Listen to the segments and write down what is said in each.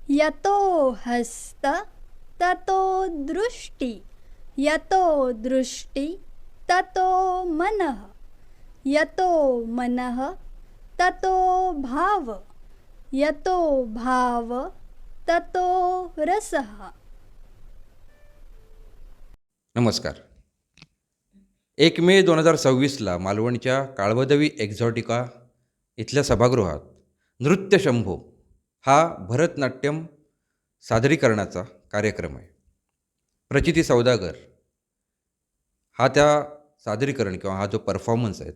यतो हस्त ततो दृष्टि यतो दृष्टि ततो मनः यतो मनः ततो भाव यतो भाव ततो रसः. नमस्कार. 1 मे 2026ला मालवणच्या काळवदवी एक्झॉटिका इथल्या सभागृहात नृत्यशंभो हा भरतनाट्यम सादरीकरणाचा कार्यक्रम आहे. प्रचिती सौदागर हा त्या सादरीकरण किंवा हा जो परफॉर्मन्स आहे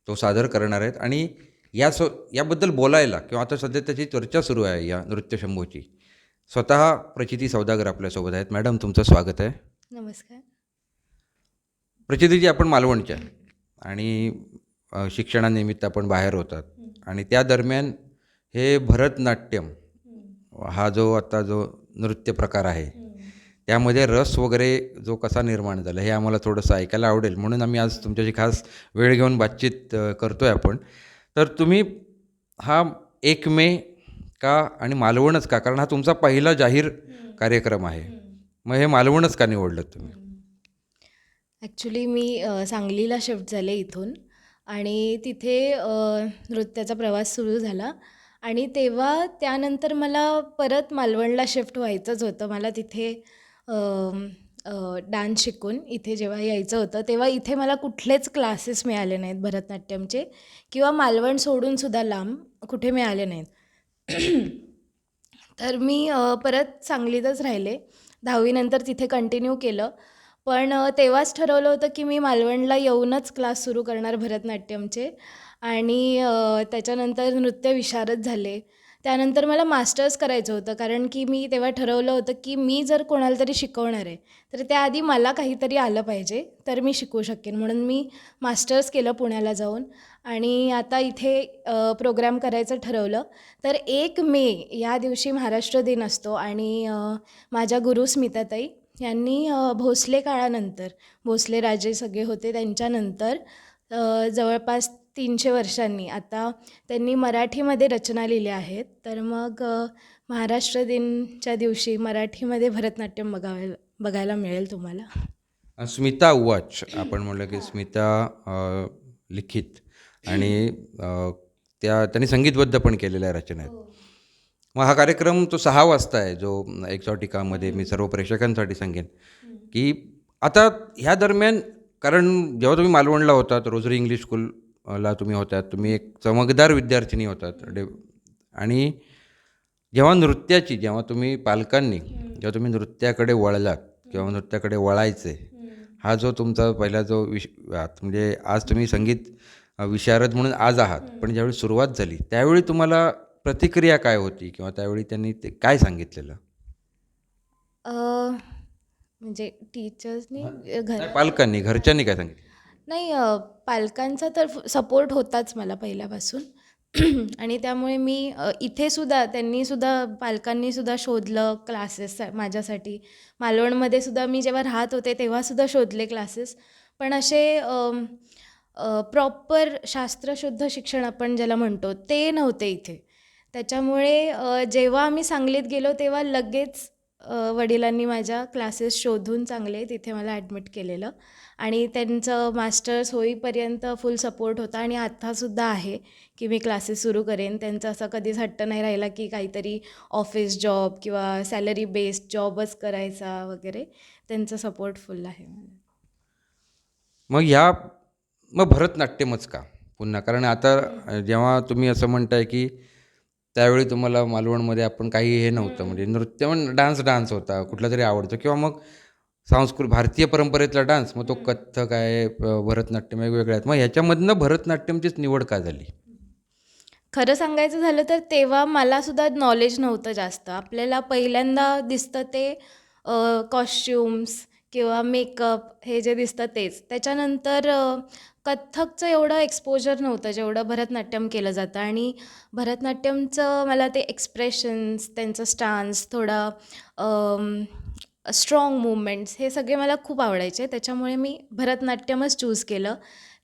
तो सादर करणार आहेत आणि याबद्दल बोलायला किंवा आता सध्या त्याची चर्चा सुरू आहे या नृत्यशंभोची. स्वतः प्रचिती सौदागर आपल्यासोबत आहेत. मॅडम, तुमचं स्वागत आहे. नमस्कार. प्रचितीजी, आपण मालवणच्या आहे आणि शिक्षणानिमित्त आपण बाहेर होतात आणि त्या दरम्यान हे भरतनाट्यम हा जो नृत्य प्रकार आहे त्यामध्ये रस वगैरे जो कसा निर्माण झाला हे आम्हाला थोडंसं ऐकायला आवडेल, म्हणून आम्ही आज तुमच्याशी खास वेळ घेऊन बातचीत करतो आहे आपण. तर तुम्ही हा 1 मे का आणि मालवणच का, कारण हा तुमचा पहिला जाहीर कार्यक्रम आहे, मग हे मालवणच का निवडलं तुम्ही? ॲक्च्युली मी सांगलीला शिफ्ट झाले इथून आणि तिथे नृत्याचा प्रवास सुरू झाला आणि तेव्हा त्यानंतर मला परत मालवणला शिफ्ट व्हायचंच होतं. मला तिथे डान्स शिकून इथे जेव्हा यायचं होतं तेव्हा इथे मला कुठलेच क्लासेस मिळाले नाहीत भरतनाट्यमचे किंवा मालवण सोडूनसुद्धा लांब कुठे मिळाले नाहीत. तर मी परत सांगलीतच राहिले. 10वी नंतर तिथे कंटिन्यू केलं. पण तेव्हाच ठरवलं होतं की मी मालवणला येऊनच क्लास सुरू करणार भरतनाट्यमचे आणि त्याच्यानंतर नृत्य विशारद झाले. त्यानंतर मला मास्टर्स करायचं होतं, कारण की मी तेव्हा ठरवलं होतं की मी जर कोणाला तरी शिकवणार आहे तर त्याआधी मला काहीतरी आलं पाहिजे तर मी शिकवू शकेन. म्हणून मी मास्टर्स केलं पुण्याला जाऊन आणि आता इथे प्रोग्राम करायचं ठरवलं. तर 1 मे या दिवशी महाराष्ट्र दिन असतो आणि माझ्या गुरु स्मिताताई यांनी भोसले काळानंतर, भोसले राजे सगळे होते त्यांच्यानंतर जवळपास 300 वर्षांनी आता त्यांनी मराठीमध्ये रचना लिहिल्या आहेत. तर मग महाराष्ट्र दिनच्या दिवशी मराठीमध्ये भरतनाट्यम बघायला मिळेल तुम्हाला. स्मिता उवाच आपण म्हटलं की स्मिता लिखित आणि त्यांनी संगीतबद्ध पण केलेल्या रचना आहेत. मग हा कार्यक्रम तो 6 वाजता आहे जो एक्झॉटिकामध्ये मी सर्व प्रेक्षकांसाठी सांगेन की आता ह्या दरम्यान, कारण जेव्हा तुम्ही मालवणला होतात, रोजरी इंग्लिश स्कूलला तुम्ही होतात, तुम्ही एक चमकदार विद्यार्थिनी होतात आणि जेव्हा तुम्ही पालकांनी जेव्हा तुम्ही नृत्याकडे वळलात किंवा नृत्याकडे वळायचे, हा जो तुमचा पहिला जो म्हणजे आज तुम्ही संगीत विशारद म्हणून आज आहात, पण ज्यावेळी सुरुवात झाली त्यावेळी तुम्हाला प्रतिक्रिया काय होती किंवा त्यावेळी त्यांनी ते काय सांगितलेलं? म्हणजे टीचर्सनी नाही, पालकांनी, घरच्यांनी काय सांगितलं? नाही, पालकांचा तर सपोर्ट होताच मला पहिल्यापासून. आणि त्यामुळे मी इथेसुद्धा पालकांनीसुद्धा शोधलं क्लासेस माझ्यासाठी. मालवणमध्ये सुद्धा मी जेव्हा राहत होते तेव्हासुद्धा शोधले क्लासेस, पण असे प्रॉपर शास्त्रशुद्ध शिक्षण आपण ज्याला म्हणतो ते नव्हते इथे. त्याच्यामुळे जेव्हा आम्ही सांगलीत गेलो तेव्हा लगेच वडिलांनी माझ्या क्लासेस शोधून चांगले तिथे मला ॲडमिट केलेलं आणि त्यांचं मास्टर्स होईपर्यंत फुल सपोर्ट होता आणि आत्तासुद्धा आहे की मी क्लासेस सुरू करेन. त्यांचा असा कधीच हट्ट नाही राहिला की काहीतरी ऑफिस जॉब किंवा सॅलरी बेस्ड जॉबच करायचा वगैरे. त्यांचं सपोर्ट फुल आहे. मग भरतनाट्यमच का पुन्हा? कारण आता जेव्हा तुम्ही असं म्हणताय की त्यावेळी तुम्हाला मालवणमध्ये आपण काही हे नव्हतं, म्हणजे नृत्य पण डान्स होता कुठला तरी आवडतो किंवा मग भारतीय परंपरेतला डान्स, मग तो कथ्थक आहे, भरतनाट्यम वेगवेगळे आहेत, मग ह्याच्यामधनं भरतनाट्यमचीच निवड का झाली? खरं सांगायचं झालं तर तेव्हा मलासुद्धा नॉलेज नव्हतं जास्त. आपल्याला पहिल्यांदा दिसतं ते कॉस्च्युम्स किंवा मेकअप हे जे दिसतं तेच. त्याच्यानंतर कथ्थकचं एवढं एक्सपोजर नव्हतं जेवढं भरतनाट्यम केलं जातं आणि भरतनाट्यमचं मला ते एक्सप्रेशन्स, त्यांचं स्टान्स, थोडा स्ट्रॉंग मूवमेंट्स हे सगळे मला खूप आवडायचे. त्याच्यामुळे मी भरतनाट्यमच चूज केलं.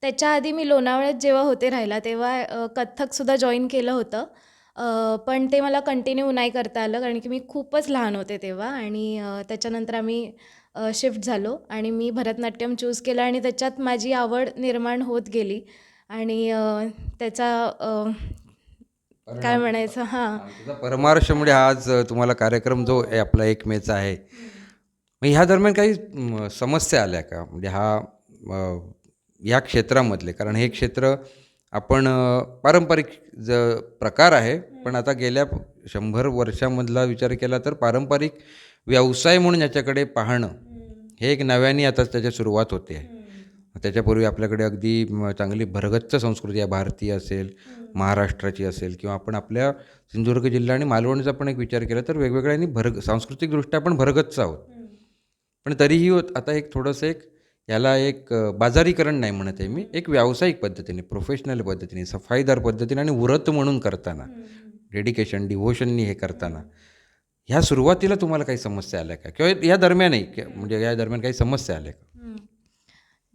त्याच्या आधी मी लोणावळ्यात जेव्हा होते राहायला तेव्हा कथ्थकसुद्धा जॉईन केलं होतं. पण ते मला कंटिन्यू नाही करता आलं कारण की मी खूपच लहान होते तेव्हा आणि त्याच्यानंतर आम्ही शिफ्ट झालो आणि मी भरतनाट्यम चूज केलं आणि त्याच्यात माझी आवड निर्माण होत गेली आणि त्याचा काय म्हणायचं हां. तुझा परमार्श म्हणजे आज तुम्हाला कार्यक्रम जो आहे आपला 1 मेचा आहे. मग ह्या दरम्यान काही समस्या आल्या का? म्हणजे या क्षेत्रामधले, कारण हे क्षेत्र आपण पारंपरिक प्रकार आहे, पण आता गेल्या 100 वर्षामधला विचार केला तर पारंपरिक व्यवसाय म्हणून याच्याकडे पाहणं हे एक नव्याने आता त्याची सुरुवात होते आहे. त्याच्यापूर्वी आपल्याकडे अगदी चांगली भरगच्च संस्कृती आहे, भारतीय असेल, महाराष्ट्राची असेल, किंवा आपण आपल्या सिंधुदुर्ग जिल्हा आणि मालवणचा पण एक विचार केला तर वेगवेगळ्या आणि सांस्कृतिकदृष्ट्या आपण भरगच्च आहोत. पण तरीही आता एक थोडंसं याला बाजारीकरण नाही म्हणत आहे मी, एक व्यावसायिक पद्धतीने, प्रोफेशनल पद्धतीने, सफाईदार पद्धतीने आणि व्रत म्हणून करताना, डेडिकेशन, डिव्होशननी हे करताना ह्या सुरुवातीला तुम्हाला काही समस्या आल्या का? किंवा या दरम्यानही म्हणजे या दरम्यान काही समस्या आल्या का?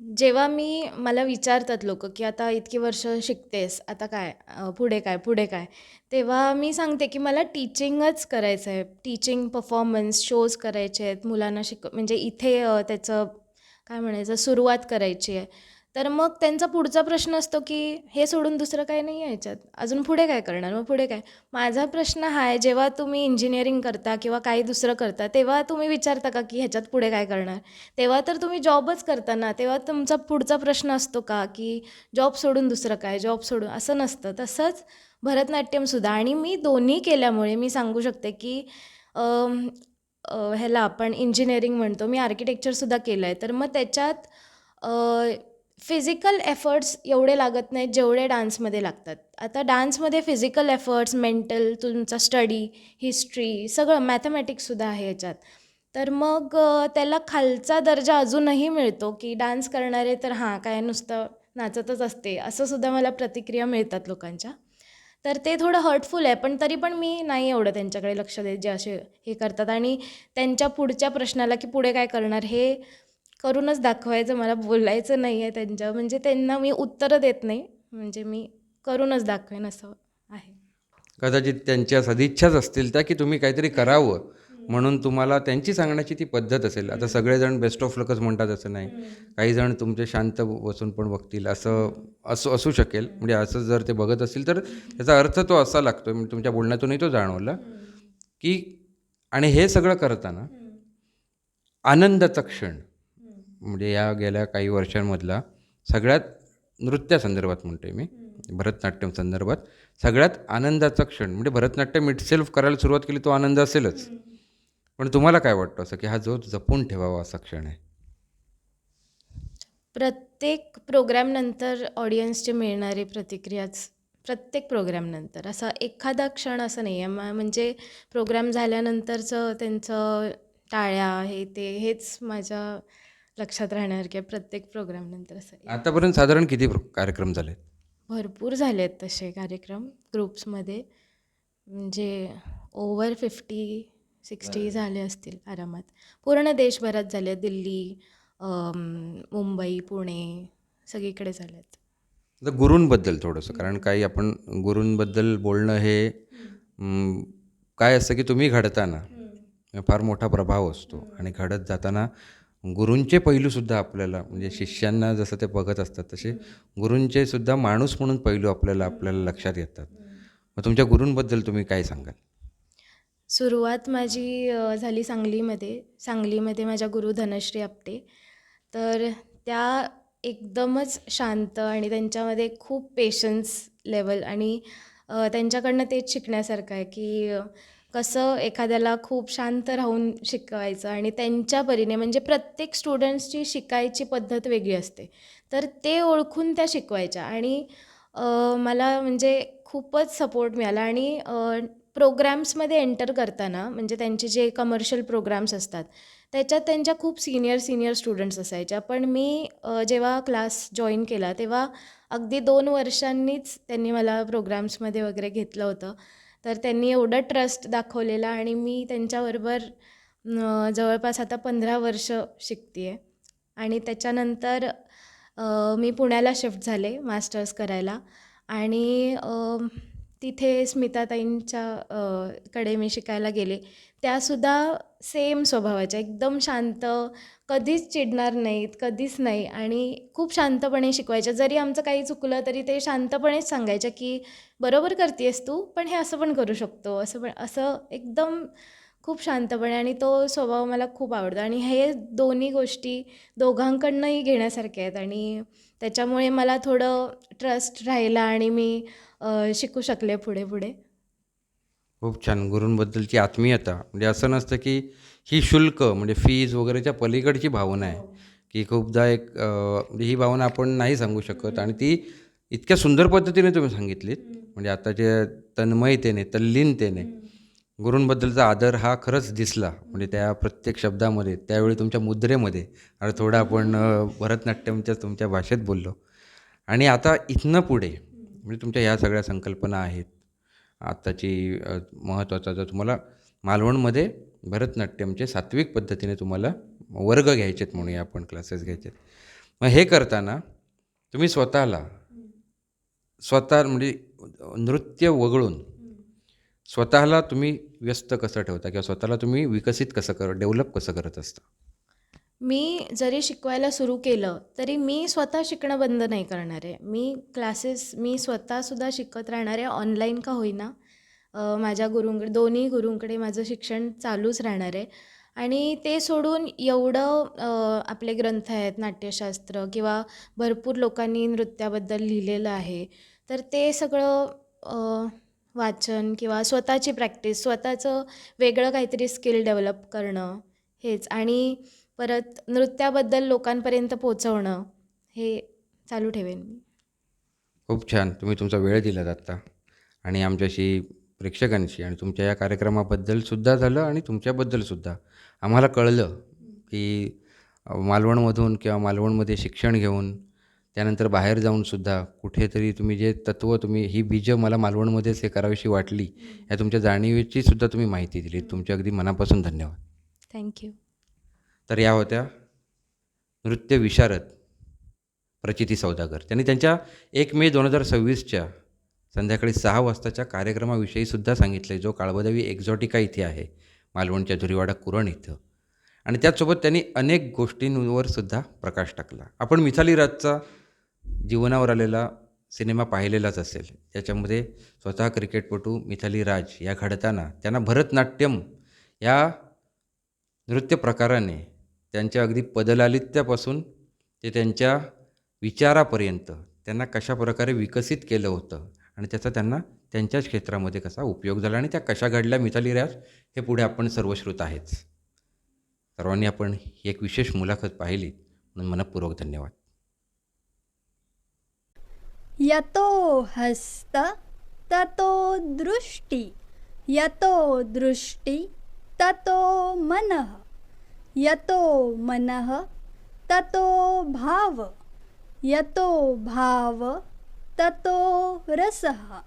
जेव्हा मला विचारतात लोक की आता इतकी वर्ष शिकतेस, आता काय पुढे काय पुढे काय, तेव्हा मी सांगते की मला टीचिंगच करायचं आहे. टीचिंग परफॉर्मन्स शोज करायचे आहेत मुलांना, म्हणजे इथे त्याचं काय म्हणायचं सुरुवात करायची आहे. तर मग त्यांचा पुढचा प्रश्न असतो की हे सोडून दुसरं काय नाही आहे याच्यात, अजून पुढे काय करणार, मग पुढे काय. माझा प्रश्न हा आहे, जेव्हा तुम्ही इंजिनिअरिंग करता किंवा काही दुसरं करता तेव्हा तुम्ही विचारता का की ह्याच्यात पुढे काय करणार? तेव्हा तर तुम्ही जॉबच करता ना, तेव्हा तुमचा पुढचा प्रश्न असतो का की जॉब सोडून दुसरं काय, जॉब सोडून, असं नसतं. तसंच भरतनाट्यमसुद्धा, आणि मी दोन्ही केल्यामुळे मी सांगू शकते की ह्याला आपण इंजिनिअरिंग म्हणतो, मी आर्किटेक्चरसुद्धा केलं आहे. तर मग त्याच्यात फिजिकल एफर्ट्स एवढे लागत नाहीत जेवढे डान्समध्ये लागतात. आता डान्समध्ये फिजिकल एफर्ट्स, मेंटल, तुमचा स्टडी, हिस्ट्री, सगळं मॅथमॅटिक्ससुद्धा आहे याच्यात. तर मग त्याला खालचा दर्जा अजूनही मिळतो की डान्स करणारे तर हां काय नुसतं नाचतच असते, असंसुद्धा मला प्रतिक्रिया मिळतात लोकांच्या. तर ते थोडं हर्टफुल आहे, पण तरी पण मी नाही एवढं त्यांच्याकडे लक्ष देत जे असे हे करतात. आणि त्यांच्या पुढच्या प्रश्नाला की पुढे काय करणार हे करूनच दाखवायचं, मला बोलायचं नाही आहे त्यांच्या, म्हणजे त्यांना मी उत्तरं देत नाही, म्हणजे मी करूनच दाखवेन असं आहे. कदाचित त्यांच्या सदिच्छाच असतील त्या की तुम्ही काहीतरी करावं, म्हणून तुम्हाला त्यांची सांगण्याची ती पद्धत असेल. आता सगळेजण बेस्ट ऑफ लकच म्हणतात असं नाही, काही जण तुमचे शांत बसून पण बघतील, असू शकेल. म्हणजे असं जर ते बघत असतील तर त्याचा अर्थ तो असा लागतो, म्हणजे तुमच्या बोलण्यातूनही तो जाणवला की, आणि हे सगळं करताना आनंदाचा क्षण म्हणजे या गेल्या काही वर्षांमधला सगळ्यात, नृत्यासंदर्भात म्हणतोय मी, भरतनाट्यम संदर्भात सगळ्यात आनंदाचा क्षण म्हणजे भरतनाट्यम इटसेल्फ करायला सुरुवात केली तो आनंद असेलच, पण तुम्हाला काय वाटतं असं की हा जो जपून ठेवावा असा क्षण आहे? प्रत्येक प्रोग्रॅमनंतर ऑडियन्सचे मिळणारी प्रतिक्रियाच, प्रत्येक प्रोग्रॅमनंतर असा एखादा क्षण असं नाही आहे. म्हणजे प्रोग्रॅम झाल्यानंतरचं त्यांचं टाळ्या हे ते हेच माझ्या लक्षात राहणार की प्रत्येक प्रोग्रॅमनंतर असं आतापर्यंत साधारण किती कार्यक्रम झाले? भरपूर झाले आहेत तसे कार्यक्रम ग्रुप्समध्ये, म्हणजे ओव्हर 50-60 झाले असतील आरामात. पूर्ण देशभरात झाले, दिल्ली, मुंबई, पुणे, सगळीकडे झाले आहेत. आता गुरूंबद्दल थोडंसं, कारण काही आपण गुरूंबद्दल बोलणं हे काय असतं की तुम्ही घडताना फार मोठा प्रभाव असतो, आणि घडत जाताना गुरूंचे पैलूसुद्धा आपल्याला, म्हणजे शिष्यांना जसं ते बघत असतात तसे गुरूंचे सुद्धा माणूस म्हणून पैलू आपल्याला लक्षात येतात. मग तुमच्या गुरूंबद्दल तुम्ही काय सांगाल? सुरुवात माझी झाली सांगलीमध्ये माझ्या गुरु धनश्री आपटे. तर त्या एकदमच शांत, आणि त्यांच्यामध्ये खूप पेशन्स लेवल, आणि त्यांच्याकडनं तेच शिकण्यासारखं आहे की कसं एखाद्याला खूप शांत राहून शिकवायचं, आणि त्यांच्या परीने, म्हणजे प्रत्येक स्टुडंट्सची शिकायची पद्धत वेगळी असते, तर ते ओळखून त्या शिकवायच्या. आणि मला म्हणजे खूपच सपोर्ट मिळाला. आणि प्रोग्रॅम्समध्ये एंटर करताना, म्हणजे त्यांचे जे कमर्शियल प्रोग्राम्स असतात त्याच्यात त्यांच्या खूप सिनियर स्टुडंट्स असायच्या, पण मी जेव्हा क्लास जॉईन केला तेव्हा अगदी 2 वर्षांनीच त्यांनी मला प्रोग्राम्समध्ये वगैरे घेतलं होतं. तर त्यांनी एवढं ट्रस्ट दाखवलेला, आणि मी त्यांच्याबरोबर जवळपास आता 15 वर्ष शिकते आहे. आणि त्याच्यानंतर मी पुण्याला शिफ्ट झाले मास्टर्स करायला, आणि तिथे स्मिताताईंच्या कडे मी शिकायला गेले. त्यासुद्धा सेम स्वभावाच्या, एकदम शांत, कधीच चिडणार नाहीत, कधीच नाही आणि खूप शांतपणे शिकवायच्या. जरी आमचं काही चुकलं तरी ते शांतपणेच सांगायच्या, की "बरोबर करतीयेस तू, पण हे असं पण करू शकतो." असं पण असं एकदम खूप शांतपणे आणि तो स्वभाव मला खूप आवडतो आणि हे दोन्ही गोष्टी दोघांकडनंही घेण्यासारख्या आहेत आणि त्याच्यामुळे मला थोडं ट्रस्ट राहिला आणि मी शिकू शकले पुढे पुढे. खूप छान. गुरूंबद्दलची आत्मीयता म्हणजे असं नसतं की ही शुल्क म्हणजे फीज वगैरेच्या पलीकडची भावना आहे, की खूपदा म्हणजे ही भावना आपण नाही सांगू शकत आणि ती इतक्या सुंदर पद्धतीने तुम्ही सांगितलीत. म्हणजे आता जे तन्मयतेने, तल्लीनतेने गुरूंबद्दलचा आदर हा खरंच दिसला. म्हणजे त्या प्रत्येक शब्दामध्ये, त्यावेळी तुमच्या मुद्रेमध्ये आणि थोडं आपण भरतनाट्यमच्या तुमच्या भाषेत बोललो. आणि आता इथनं पुढे म्हणजे तुमच्या ह्या सगळ्या संकल्पना आहेत. आत्ताची महत्त्वाचा जर तुम्हाला मालवणमध्ये भरतनाट्यमचे सात्विक पद्धतीने तुम्हाला वर्ग घ्यायचे आहेत म्हणूया आपण क्लासेस घ्यायचे आहेत. मग हे करताना तुम्ही स्वतः म्हणजे नृत्य वगळून स्वतःला तुम्ही व्यस्त कसं ठेवता किंवा स्वतःला तुम्ही विकसित कसं डेव्हलप कसं करत असता? मी जरी शिकवायला सुरू केलं, तरी मी स्वतः शिकणं बंद नाही करणार आहे. मी स्वतःसुद्धा शिकत राहणार आहे, ऑनलाईन का होईना. माझ्या गुरूंकडे, दोन्ही गुरूंकडे माझं शिक्षण चालूच राहणार आहे आणि ते सोडून एवढं आपले ग्रंथ आहेत, नाट्यशास्त्र किंवा भरपूर लोकांनी नृत्याबद्दल लिहिलेलं आहे. तर ते सगळं वाचन किंवा स्वतःची प्रॅक्टिस, स्वतःचं वेगळं काहीतरी स्किल डेव्हलप करणं हेच आणि परत नृत्याबद्दल लोकांपर्यंत पोहोचवणं हे चालू ठेवेन मी. खूप छान. तुम्ही तुमचा वेळ दिलात आत्ता आणि आमच्याशी प्रेक्षकांशी आणि तुमच्या या कार्यक्रमाबद्दल सुद्धा झालं आणि तुमच्याबद्दल सुद्धा आम्हाला कळलं की मालवणमधून किंवा मालवणमध्ये शिक्षण घेऊन त्यानंतर बाहेर जाऊन सुद्धा कुठेतरी तुम्ही जे तत्त्व ही बीजं मला मालवणमध्येच हे करावीशी वाटली या तुमच्या जाणीवेची सुद्धा तुम्ही माहिती दिली. तुमच्या अगदी मनापासून धन्यवाद. थँक्यू. तर या होत्या नृत्य विशारद प्रचिती सौदागर. त्यांनी त्यांच्या 1 मे 2026च्या संध्याकाळी 6 वाजताच्या कार्यक्रमाविषयी सुद्धा सांगितलं आहे, जो काळबदेवी एक्झॉटिका इथे आहे, मालवणच्या झुरीवाडा कुरण इथं. आणि त्याचसोबत त्यांनी अनेक गोष्टींवर सुद्धा प्रकाश टाकला. आपण मिथाली राजचा जीवनावर आलेला सिनेमा पाहिलेलाच असेल. त्याच्यामध्ये स्वतः क्रिकेटपटू मिथाली राज या घडताना त्यांना भरतनाट्यम या नृत्य प्रकाराने त्यांच्या अगदी पदलालित्यापासून ते त्यांच्या विचारापर्यंत त्यांना कशा प्रकारे विकसित केलं होतं आणि त्याचा त्यांना त्यांच्याच क्षेत्रामध्ये कसा उपयोग झाला आणि त्या कशा घडल्या मिथाली राज हे पुढे आपण सर्वश्रुत आहेच. सर्वांनी आपण ही एक विशेष मुलाखत पाहिली म्हणून मनःपूर्वक धन्यवाद. यतो हस्त ततो दृष्टी, यतो दृष्टी ततो मनः, यतो मनः ततो भाव, यतो भाव ततो रसः.